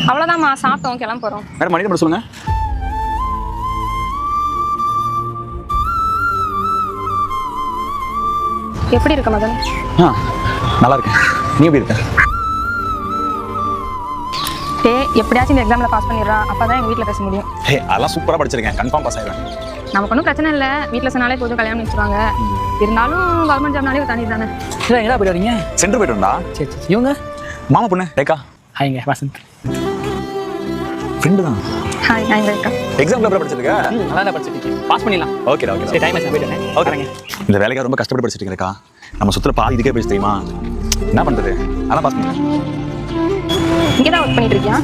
அவ்வளவுதான்மா, சாப்பிட்டோம், கிளம்ப போறோம். மேடம் மணி நம்பர் சொல்லுங்க. எப்படி இருக்க மதன்? நல்லா இருக்கேன். நீ எப்படி இருக்க? எப்படியாச்சும் இந்த எக்ஸாம்ல பாஸ் பண்ணிடுறா, அப்பதான் எங்க வீட்டுல பேச முடியும். அதெல்லாம் சூப்பரா படிச்சிருக்கேன், கன்ஃபார்ம் பாஸ் ஆயிடுவேன். நமக்கு ஒன்றும் பிரச்சனை இல்லை, வீட்டில் சொன்னாலே போதும் கல்யாணம் வச்சுருவாங்க. இருந்தாலும் கவர்மெண்ட் ஜாப்னாலே ஒரு தனி தானே. எங்கடா போயிட்டு வரீங்க? சென்டர் போயிட்டு வந்தா. சரி சரி. இவங்க மாமா பொண்ணு ரேகா. ஹாய்ங்க வசந்த். ஃப்ரெண்டு தான். Hi, hi Rekha. Exam paper படிச்சிருக்க? நல்லா தான் படிச்சிருக்கீங்க, பாஸ் பண்ணிடலாம். Okay okay. சரி டைம் ஆச்சு போயிட்டேன். ஓகேங்க. இந்த வேலைக்காக ரொம்ப கஷ்டப்பட்டு படிச்சிட்டு இருக்கா. நம்ம சுத்துல பாதி இதுக்கே பேச தெரியுமா? என்ன பண்றது? அதெல்லாம் பாஸ் பண்ணுங்க. இங்கே தான் ஒர்க் பண்ணிட்டு இருக்கியா?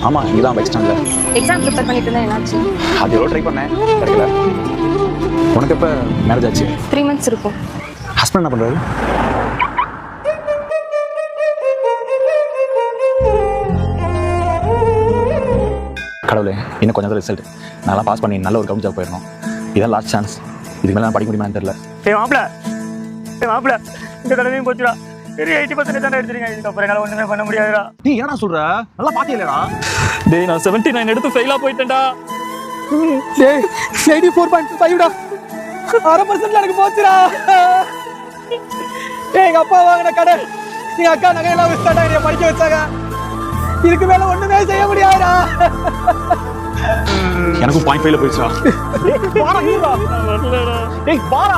ஆமா, இங்கே தான் பஸ் ஸ்டாண்ட்ல எக்ஸாம் ப்ரிப்பேர் பண்ணிட்டு இருந்தேன், என்னாச்சு? அது எவ்வளோ ட்ரை பண்ணேன், கிடைக்கல. உனக்கு எப்போ மேரேஜ் ஆச்சு? 3 months இருக்கும். ஹஸ்பண்ட் என்ன பண்றாரு? கடவுளே, இன்னும் கொஞ்சம் ரிசல்ட் நல்லா பாஸ் பண்ணி நல்ல ஒரு கவர்மெண்ட் ஜாப் போயிடணும். இதான் லாஸ்ட் சான்ஸ். இதுக்கு மேலே நான் படிக்க முடியுமான்னு தெரியல. மாப்பிள இந்த தடவையும் போச்சுடா. சரி 80% தான் எடுத்துறீங்க. இதுக்கப்புறம் என்னால ஒண்ணுமே பண்ண முடியாதுடா. நீ என்னடா சொல்ற? நல்லா பாத்தியலடா. டேய் நான் 79 எடுத்து ஃபெயிலா போயிட்டேன்டா. டேய் 84.5டா. 6% எனக்கு போச்சுடா. டேய் எங்க அப்பா வாங்கின கடை, எங்க அக்கா நகையெல்லாம் வித்தாடா, என்னைய படிக்க வச்சாங்க. இதுக்கு மேல ஒண்ணுமே செய்ய முடியாதுடா. எனக்கும் 0.5ல போயிடுச்சா? வாடா நீடா. வரலடா. டேய் வாடா.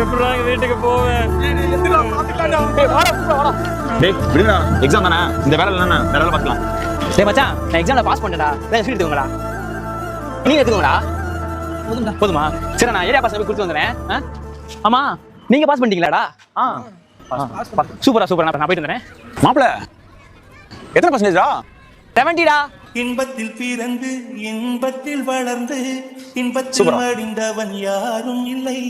எப்படிடா வீட்டுக்கு போவேன்? எதுடா பாத்துட்டாடா. டேய் வாடா வாடா. டேய் விடுடா, எக்ஸாம் தானே, இந்த வேலை இல்லைன்னா வேற வேலை பார்க்கலாம். டேய் மச்சான், நான் எக்ஸாம்ல பாஸ் பண்ணிட்டேன்டா. வேற சீட் எடுத்துக்கோங்கடா. நீங்க எடுத்துக்கோங்கடா. போதுமா? சரி நான் ஏரியா பாஸ் போய் கொடுத்து வந்துறேன். ஆமா நீங்க பாஸ் பண்ணிட்டீங்களாடா? சூப்பரா சூப்பரா. நான் போயிட்டு வந்துறேன். மாப்பிள எத்தனை பர்சன்டேஜா? 70டா. இன்பத்தில் பிறந்து இன்பத்தில் வளர்ந்து இன்பத்தில் மடிந்தவன் யாரும் இல்லை.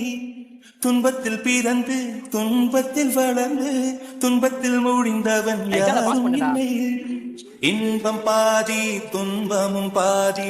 துன்பத்தில் பிறந்து துன்பத்தில் வளர்ந்து துன்பத்தில் முடிந்தவன் யாரும் இல்லை. இன்பம் பாதி துன்பமும் பாதி.